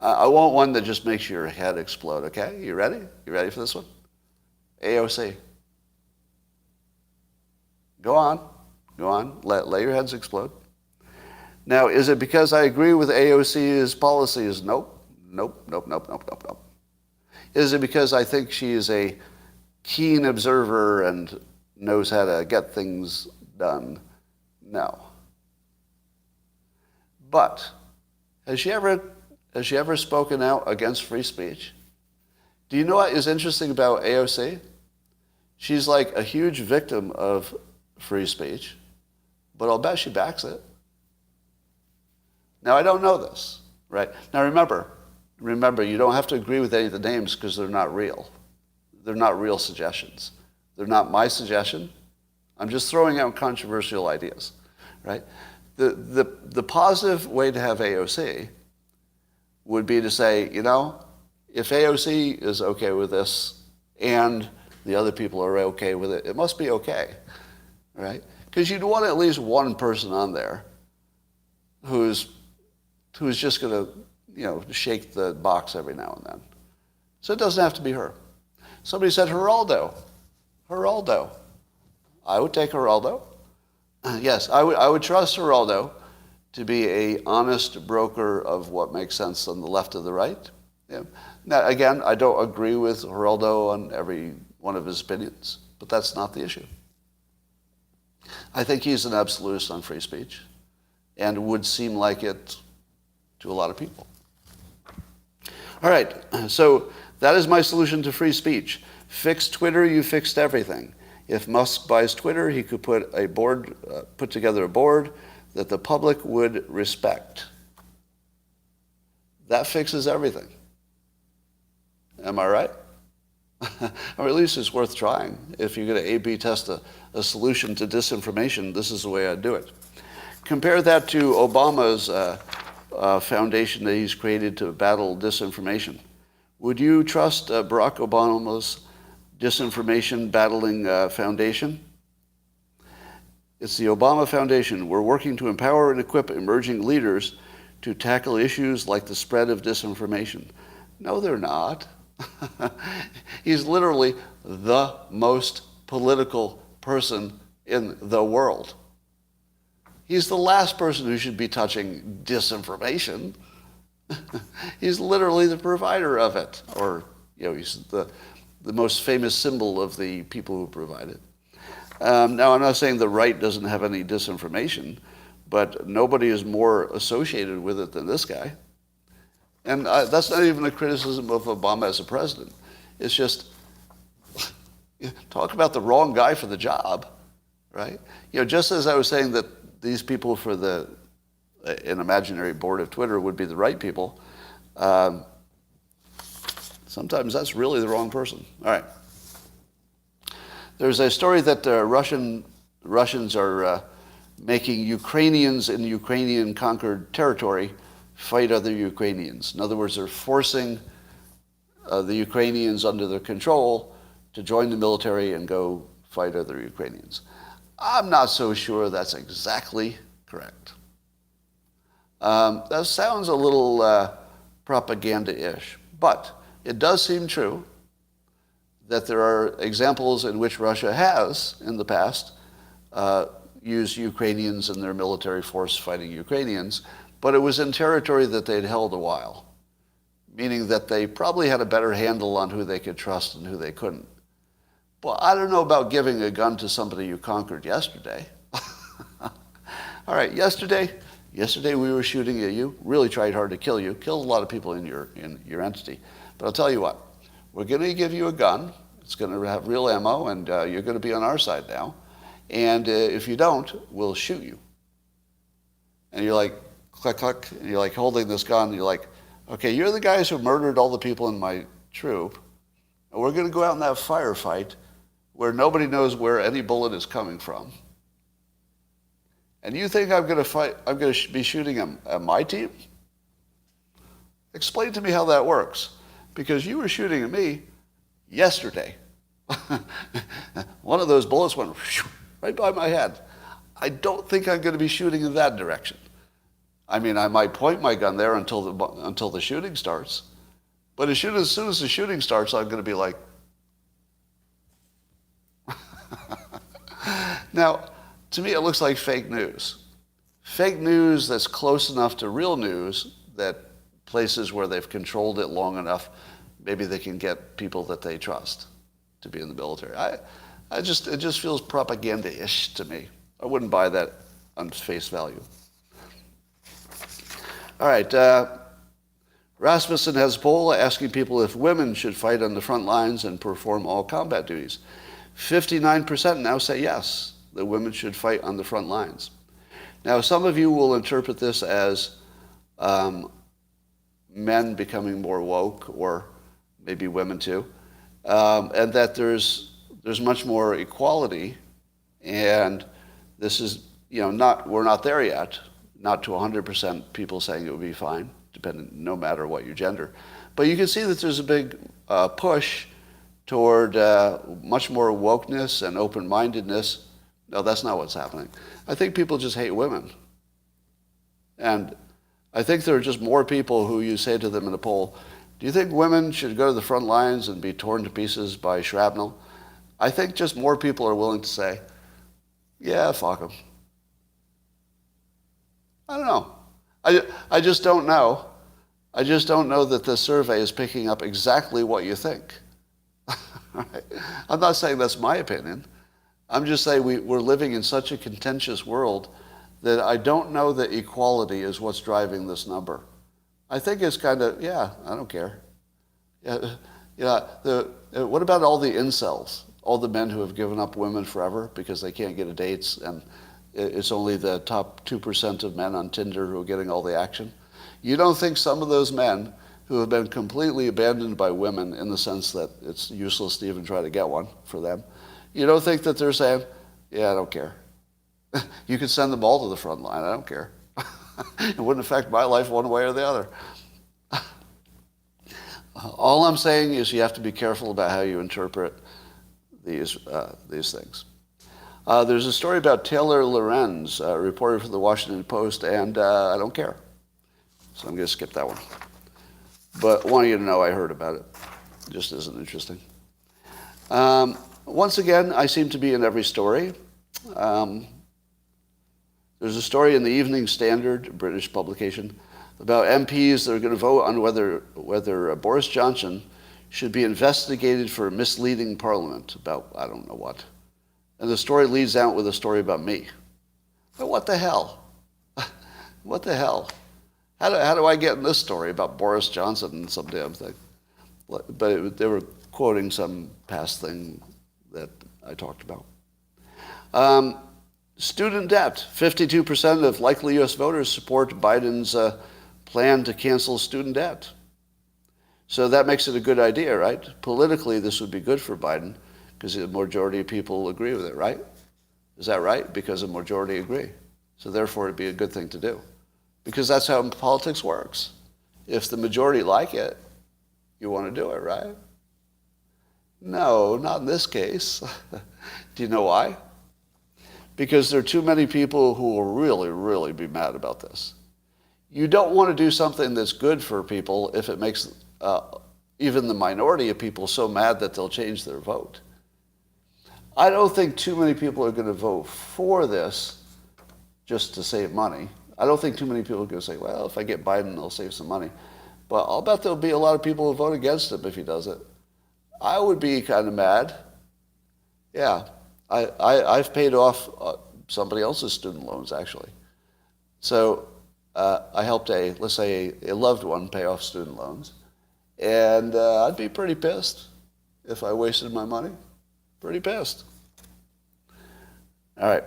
I want one that just makes your head explode, okay? You ready? You ready for this one? AOC. Go on. Go on. Let your heads explode. Now, is it because I agree with AOC's policies? Nope. Nope, nope, nope, nope, nope, nope. Is it because I think she is a keen observer and knows how to get things done? No. But has she ever spoken out against free speech? Do you know what is interesting about AOC? She's like a huge victim of free speech, but I'll bet she backs it. Now, I don't know this, right? Now, remember, you don't have to agree with any of the names because they're not real. They're not real suggestions. They're not my suggestion. I'm just throwing out controversial ideas, right? The positive way to have AOC would be to say, you know, if AOC is okay with this and the other people are okay with it, it must be okay, right? Because you'd want at least one person on there who's just going to, you know, shake the box every now and then. So it doesn't have to be her. Somebody said Geraldo. Geraldo. I would take Geraldo. Yes, I would trust Geraldo to be an honest broker of what makes sense on the left or the right. Yeah. Now, again, I don't agree with Geraldo on every one of his opinions, but that's not the issue. I think he's an absolutist on free speech and would seem like it to a lot of people. All right, so that is my solution to free speech. Fix Twitter, you fixed everything. If Musk buys Twitter, he could put together a board that the public would respect. That fixes everything. Am I right? Or at least it's worth trying. If you're going to A/B test a solution to disinformation, this is the way I'd do it. Compare that to Obama's foundation that he's created to battle disinformation. Would you trust Barack Obama's disinformation battling foundation? It's the Obama Foundation. We're working to empower and equip emerging leaders to tackle issues like the spread of disinformation. No, they're not. He's literally the most political person in the world. He's the last person who should be touching disinformation. He's literally the provider of it, or he's the most famous symbol of the people who provide it. Now, I'm not saying the right doesn't have any disinformation, but nobody is more associated with it than this guy. And that's not even a criticism of Obama as a president. It's just, talk about the wrong guy for the job, right? Just as I was saying that these people for an imaginary board of Twitter would be the right people, sometimes that's really the wrong person. All right. There's a story that Russians are making Ukrainians in Ukrainian-conquered territory fight other Ukrainians. In other words, they're forcing the Ukrainians under their control to join the military and go fight other Ukrainians. I'm not so sure that's exactly correct. That sounds a little propaganda-ish, but it does seem true that there are examples in which Russia has, in the past, used Ukrainians in their military force fighting Ukrainians, but it was in territory that they'd held a while, meaning that they probably had a better handle on who they could trust and who they couldn't. Well, I don't know about giving a gun to somebody you conquered yesterday. All right, yesterday we were shooting at you, really tried hard to kill you, killed a lot of people in your entity. But I'll tell you what, we're going to give you a gun. It's going to have real ammo, and you're going to be on our side now. And if you don't, we'll shoot you. And you're like, click, click, and you're like holding this gun, and you're like, okay, you're the guys who murdered all the people in my troop, and we're going to go out in that firefight where nobody knows where any bullet is coming from. And you think I'm going to be shooting at my team? Explain to me how that works. Because you were shooting at me yesterday. One of those bullets went right by my head. I don't think I'm going to be shooting in that direction. I mean, I might point my gun there until the shooting starts. But as soon as the shooting starts, I'm going to be like, now, to me, it looks like fake news. Fake news that's close enough to real news that places where they've controlled it long enough, maybe they can get people that they trust to be in the military. It just feels propaganda-ish to me. I wouldn't buy that on face value. All right, Rasmussen has a poll asking people if women should fight on the front lines and perform all combat duties. 59% now say yes, that women should fight on the front lines. Now, some of you will interpret this as men becoming more woke, or maybe women too, and that there's much more equality, and this is, we're not there yet, not to 100% people saying it would be fine, no matter what your gender. But you can see that there's a big push toward much more wokeness and open-mindedness. No, that's not what's happening. I think people just hate women. And I think there are just more people who you say to them in a poll, do you think women should go to the front lines and be torn to pieces by shrapnel? I think just more people are willing to say, yeah, fuck them. I don't know. I just don't know. I just don't know that this survey is picking up exactly what you think. Right? I'm not saying that's my opinion. I'm just saying we're living in such a contentious world that I don't know that equality is what's driving this number. I think it's kind of, I don't care. What about all the incels? All the men who have given up women forever because they can't get a date, and it's only the top 2% of men on Tinder who are getting all the action? You don't think some of those men who have been completely abandoned by women in the sense that it's useless to even try to get one for them, you don't think that they're saying, yeah, I don't care. You could send them all to the front line, I don't care. It wouldn't affect my life one way or the other. All I'm saying is you have to be careful about how you interpret these things. There's a story about Taylor Lorenz, a reporter for the Washington Post, and I don't care. So I'm going to skip that one. But I want you to know I heard about it. It just isn't interesting. Once again, I seem to be in every story. There's a story in the Evening Standard, a British publication, about MPs that are going to vote on whether Boris Johnson should be investigated for misleading Parliament about I don't know what. And the story leads out with a story about me. But what the hell? What the hell? How do I get in this story about Boris Johnson and some damn thing? But they were quoting some past thing that I talked about. Student debt. 52% of likely U.S. voters support Biden's plan to cancel student debt. So that makes it a good idea, right? Politically, this would be good for Biden because the majority of people agree with it, right? Is that right? Because the majority agree. So therefore, it'd be a good thing to do. Because that's how politics works. If the majority like it, you want to do it, right? No, not in this case. Do you know why? Because there are too many people who will really, really be mad about this. You don't want to do something that's good for people if it makes even the minority of people so mad that they'll change their vote. I don't think too many people are going to vote for this just to save money. I don't think too many people are going to say, well, if I get Biden, I'll save some money. But I'll bet there'll be a lot of people who vote against him if he does it. I would be kind of mad. Yeah, I've paid off somebody else's student loans, actually. So I helped let's say a loved one pay off student loans. And I'd be pretty pissed if I wasted my money. Pretty pissed. All right.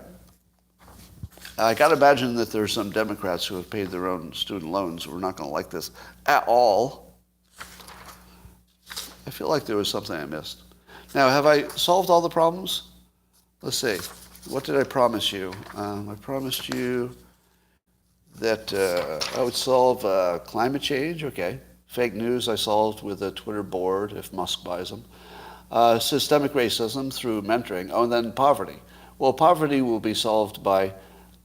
I got to imagine that there are some Democrats who have paid their own student loans who are not going to like this at all. I feel like there was something I missed. Now, have I solved all the problems? Let's see. What did I promise you? I promised you that I would solve climate change. Okay. Fake news I solved with a Twitter board if Musk buys them. Systemic racism through mentoring. Oh, and then poverty. Well, poverty will be solved by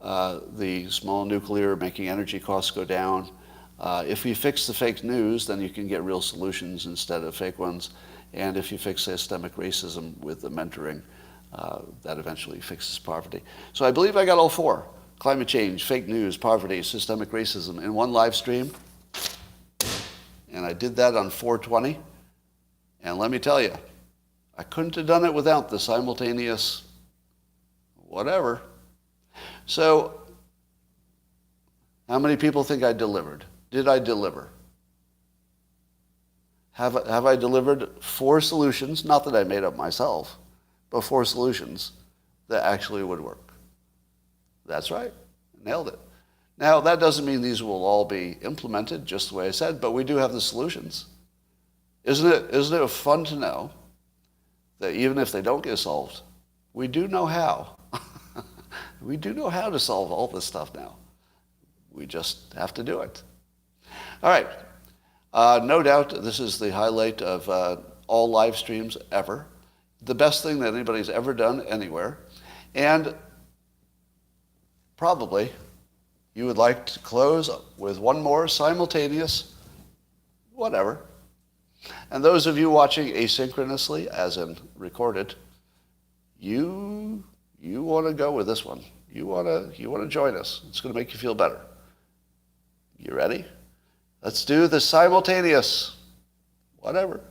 the small nuclear, making energy costs go down. If we fix the fake news, then you can get real solutions instead of fake ones. And if you fix systemic racism with the mentoring, that eventually fixes poverty. So I believe I got all four: climate change, fake news, poverty, systemic racism in one live stream. And I did that on 4/20. And let me tell you, I couldn't have done it without the simultaneous whatever. So how many people think I delivered? Did I deliver? Have I delivered 4 solutions, not that I made up myself, but 4 solutions that actually would work? That's right. Nailed it. Now, that doesn't mean these will all be implemented just the way I said, but we do have the solutions. Isn't it fun to know that even if they don't get solved, we do know how. We do know how to solve all this stuff now. We just have to do it. All right. No doubt this is the highlight of all live streams ever. The best thing that anybody's ever done anywhere. And probably you would like to close with one more simultaneous whatever. And those of you watching asynchronously, as in recorded, you want to go with this one. You want to join us. It's going to make you feel better. You ready? Let's do the simultaneous whatever.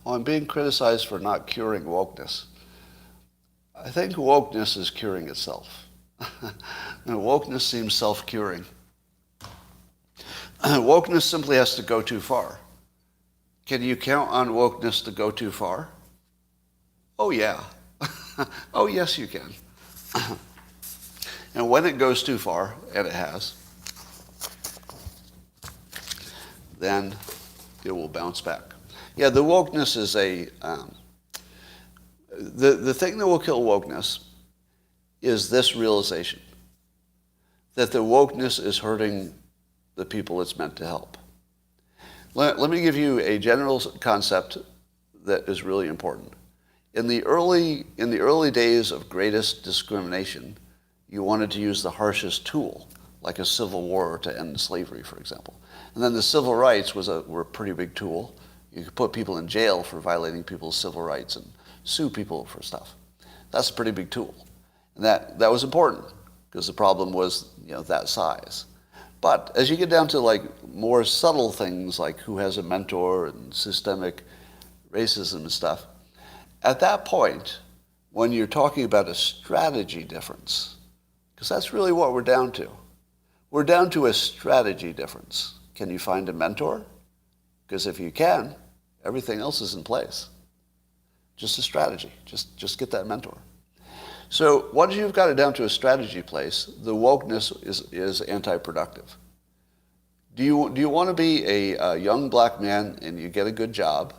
Well, I'm being criticized for not curing wokeness. I think wokeness is curing itself. And wokeness seems self-curing. Wokeness simply has to go too far. Can you count on wokeness to go too far? Oh, yeah. Oh, yes, you can. And when it goes too far, and it has, then it will bounce back. Yeah, the wokeness is the thing that will kill wokeness is this realization, that the wokeness is hurting the people it's meant to help. Let me give you a general concept that is really important. In the early days of greatest discrimination, you wanted to use the harshest tool, like a civil war to end slavery, for example. And then the civil rights were a pretty big tool. You could put people in jail for violating people's civil rights and sue people for stuff. That's a pretty big tool. And that was important because the problem was, that size. But as you get down to like more subtle things like who has a mentor and systemic racism and stuff, at that point, when you're talking about a strategy difference, because that's really what we're down to. We're down to a strategy difference. Can you find a mentor? Because if you can, everything else is in place. Just a strategy. Just get that mentor. So once you've got it down to a strategy place, the wokeness is anti-productive. Do you want to be a young black man and you get a good job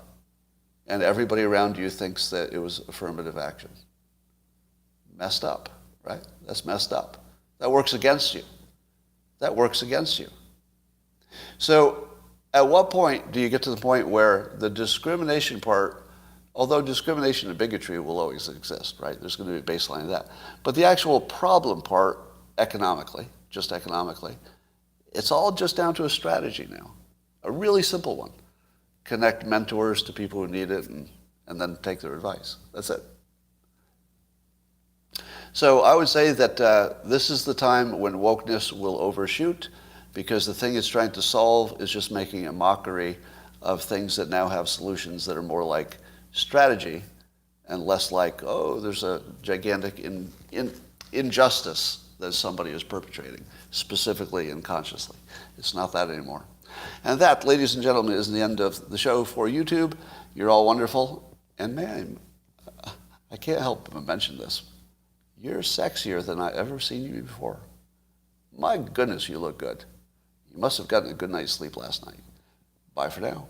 and everybody around you thinks that it was affirmative action? Messed up, right? That's messed up. That works against you. That works against you. So at what point do you get to the point where the discrimination part, although discrimination and bigotry will always exist, right? There's going to be a baseline of that. But the actual problem part, economically, it's all just down to a strategy now. A really simple one. Connect mentors to people who need it and then take their advice. That's it. So I would say that this is the time when wokeness will overshoot, because the thing it's trying to solve is just making a mockery of things that now have solutions that are more like strategy and less like, oh, there's a gigantic injustice that somebody is perpetrating, specifically and consciously. It's not that anymore. And that, ladies and gentlemen, is the end of the show for YouTube. You're all wonderful. And man, I can't help but mention this. You're sexier than I've ever seen you before. My goodness, you look good. You must have gotten a good night's sleep last night. Bye for now.